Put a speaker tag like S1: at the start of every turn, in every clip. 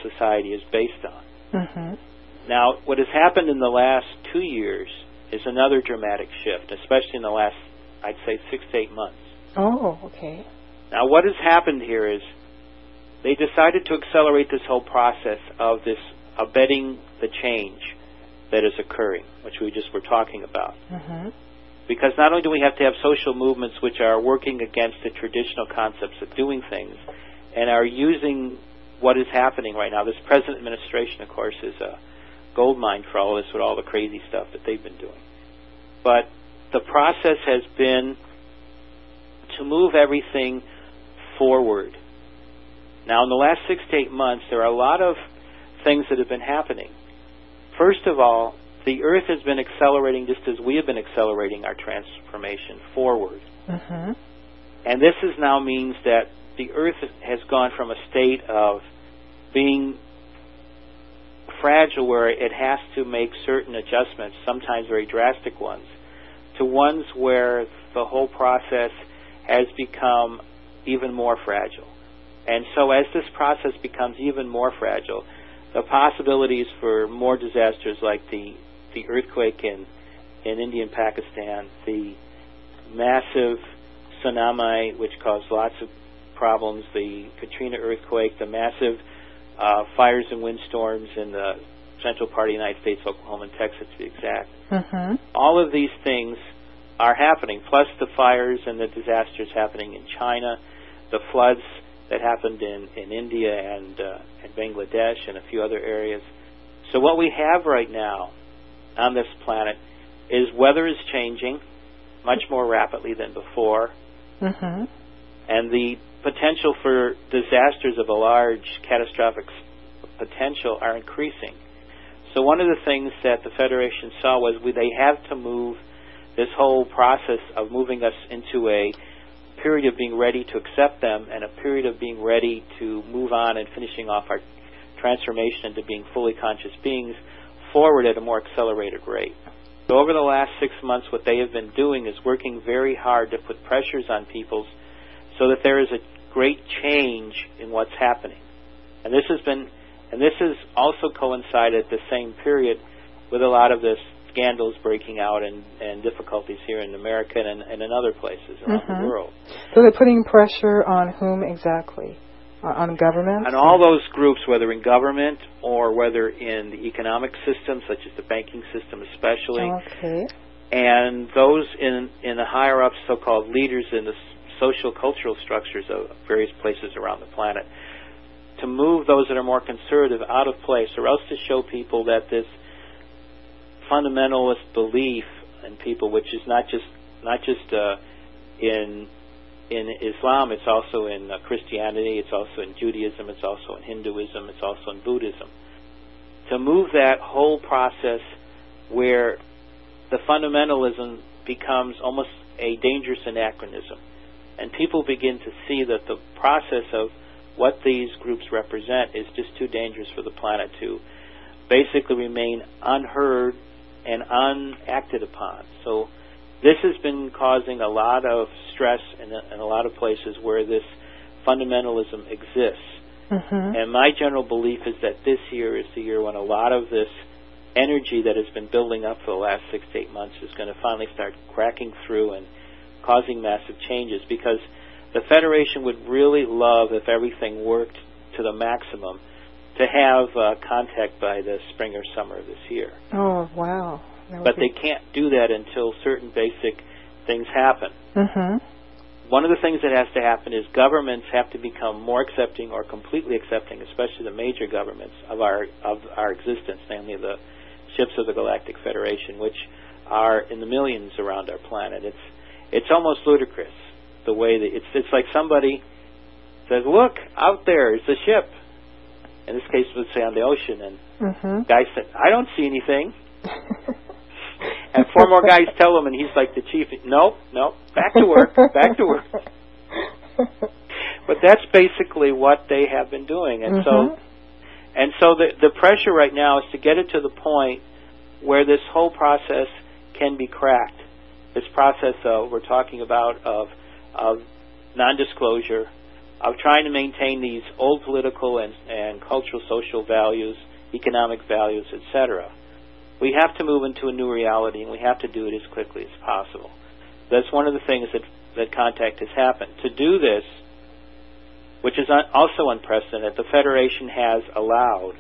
S1: society is based on. Now, what has happened in the last 2 years is another dramatic shift, especially in the last, I'd say, 6 to 8 months.
S2: Oh, okay.
S1: Now, what has happened here is they decided to accelerate this whole process of this abetting the change that is occurring, which we just were talking about. Because not only do we have to have social movements which are working against the traditional concepts of doing things and are using what is happening right now. This present administration, of course, is a gold mine for all of this with all the crazy stuff that they've been doing. But the process has been to move everything forward. Now, in the last 6 to 8 months, there are a lot of things that have been happening. First of all, the Earth has been accelerating just as we have been accelerating our transformation forward. And this is now means that the Earth has gone from a state of being fragile where it has to make certain adjustments, sometimes very drastic ones, to ones where the whole process has become even more fragile. And so as this process becomes even more fragile, the possibilities for more disasters like the earthquake in India and Pakistan, the massive tsunami which caused lots of problems, the Katrina earthquake, the massive fires and windstorms in the central part of the United States, Oklahoma and Texas to be exact. All of these things are happening, plus the fires and the disasters happening in China, the floods that happened in India and Bangladesh and a few other areas. So what we have right now on this planet is weather is changing much more rapidly than before, and the potential for disasters of a large catastrophic potential are increasing. So one of the things that the Federation saw was they have to move this whole process of moving us into a period of being ready to accept them and a period of being ready to move on and finishing off our transformation into being fully conscious beings forward at a more accelerated rate. So over the last 6 months, what they have been doing is working very hard to put pressures on people so that there is a great change in what's happening. And this has also coincided at the same period with a lot of this scandals breaking out and difficulties here in America and in other places around the world.
S2: So they're putting pressure on whom exactly? On government?
S1: On all those groups, whether in government or whether in the economic system, such as the banking system especially. And those in the higher-up so-called leaders in the social cultural structures of various places around the planet, to move those that are more conservative out of place, or else to show people that this fundamentalist belief in people, which is not just in Islam, it's also in Christianity, it's also in Judaism, it's also in Hinduism, it's also in Buddhism. To move that whole process where the fundamentalism becomes almost a dangerous anachronism, and people begin to see that the process of what these groups represent is just too dangerous for the planet to basically remain unheard and unacted upon. So this has been causing a lot of stress in a lot of places where this fundamentalism exists. And my general belief is that this year is the year when a lot of this energy that has been building up for the last 6 to 8 months is going to finally start cracking through and causing massive changes, because the Federation would really love, if everything worked to the maximum, to have contact by the spring or summer of this year.
S2: Oh, wow.
S1: But they can't do that until certain basic things happen. One of the things that has to happen is governments have to become more accepting or completely accepting, especially the major governments, of our existence, namely the ships of the Galactic Federation, which are in the millions around our planet. It's almost ludicrous the way that it's like somebody says, "Look, out there is a ship." In this case, let's say on the ocean, and guy said, "I don't see anything." And 4 more guys tell him, and he's like the chief. No, back to work, back to work. But that's basically what they have been doing, and so the pressure right now is to get it to the point where this whole process can be cracked. This process we're talking about of non-disclosure, of trying to maintain these old political and cultural, social values, economic values, etc. We have to move into a new reality, and we have to do it as quickly as possible. That's one of the things that Contact has happened. To do this, which is also unprecedented, the Federation has allowed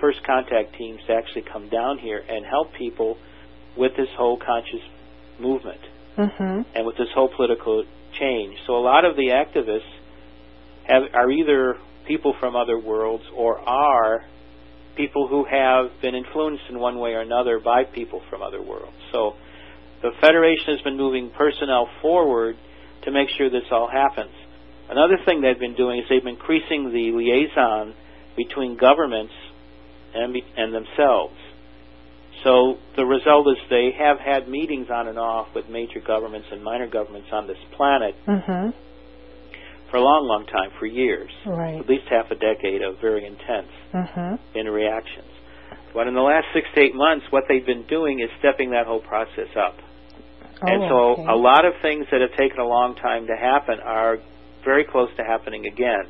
S1: first contact teams to actually come down here and help people with this whole conscious movement and with this whole political change. So a lot of the activists are either people from other worlds or are people who have been influenced in one way or another by people from other worlds. So the Federation has been moving personnel forward to make sure this all happens. Another thing they've been doing is they've been increasing the liaison between governments and themselves. So the result is they have had meetings on and off with major governments and minor governments on this planet for a long, long time, for years, at least half a decade of very intense interactions. But in the last 6 to 8 months, what they've been doing is stepping that whole process up. And so a lot of things that have taken a long time to happen are very close to happening again.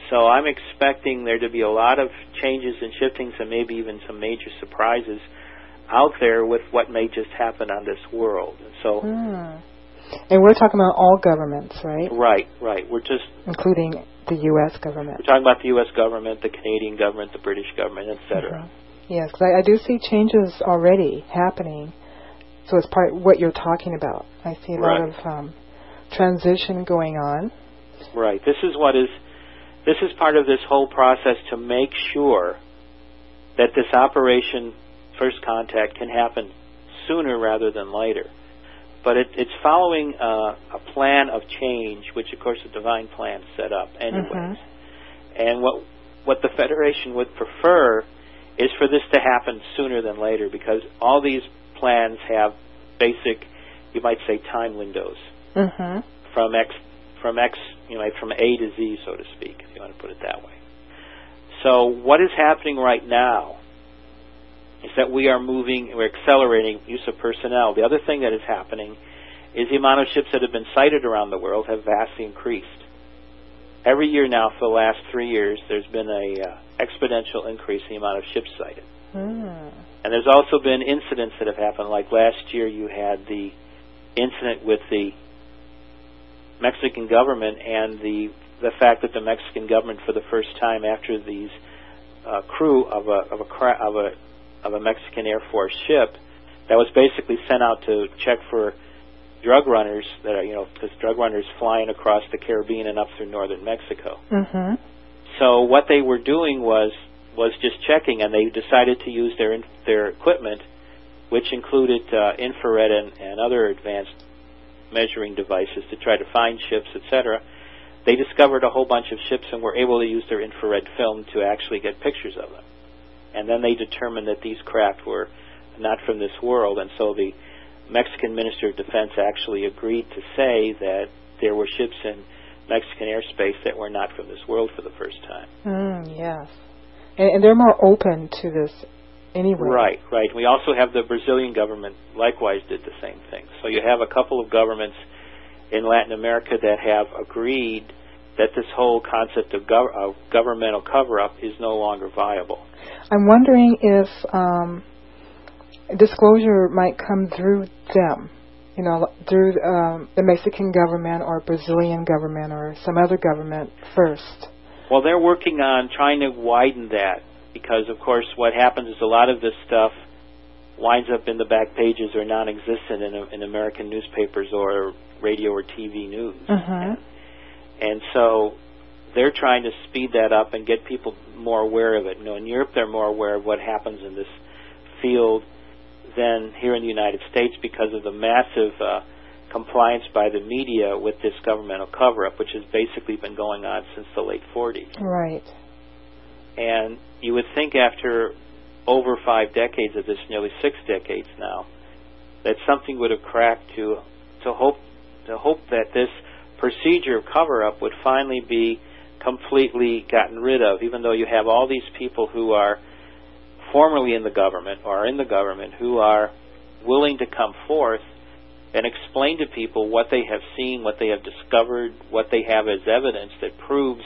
S1: So I'm expecting there to be a lot of changes and shiftings and maybe even some major surprises out there with what may just happen on this world. And so,
S2: and we're talking about all governments, right?
S1: Right. We're just
S2: including the U.S. government.
S1: We're talking about the U.S. government, the Canadian government, the British government, etc.
S2: Yes, because I do see changes already happening. So it's part of what you're talking about. I see a lot of transition going on.
S1: Right. This is part of this whole process to make sure that this operation, First Contact, can happen sooner rather than later. But it's following a plan of change, which, of course, the divine plan set up anyways. And what the Federation would prefer is for this to happen sooner than later, because all these plans have basic, you might say, time windows from A to Z, so to speak, if you want to put it that way. So what is happening right now is that we're accelerating use of personnel. The other thing that is happening is the amount of ships that have been sighted around the world have vastly increased. Every year now for the last 3 years, there's been a exponential increase in the amount of ships sighted. And there's also been incidents that have happened. Like last year, you had the incident with the Mexican government and the fact that the Mexican government, for the first time after these crew of a Mexican Air Force ship that was basically sent out to check for drug runners that are, because drug runners flying across the Caribbean and up through northern Mexico. So what they were doing was just checking, and they decided to use their equipment, which included infrared and other advanced measuring devices to try to find ships, etc. They discovered a whole bunch of ships and were able to use their infrared film to actually get pictures of them. And then they determined that these craft were not from this world, and so the Mexican Minister of Defense actually agreed to say that there were ships in Mexican airspace that were not from this world for the first time.
S2: Yes. And they're more open to this anyway.
S1: Right. We also have the Brazilian government likewise did the same thing. So you have a couple of governments in Latin America that have agreed that this whole concept of governmental cover-up is no longer viable.
S2: I'm wondering if disclosure might come through them, through the Mexican government or Brazilian government or some other government first.
S1: Well, they're working on trying to widen that because, of course, what happens is a lot of this stuff winds up in the back pages or non-existent in American newspapers or radio or TV news. And so they're trying to speed that up and get people more aware of it. In Europe, they're more aware of what happens in this field than here in the United States because of the massive compliance by the media with this governmental cover-up, which has basically been going on since the late 40s.
S2: Right.
S1: And you would think after over 5 decades of this, nearly 6 decades now, that something would have cracked to hope that this procedure of cover-up would finally be completely gotten rid of, even though you have all these people who are formerly in the government or are in the government who are willing to come forth and explain to people what they have seen, what they have discovered, what they have as evidence that proves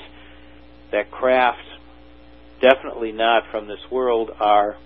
S1: that craft, definitely not from this world, are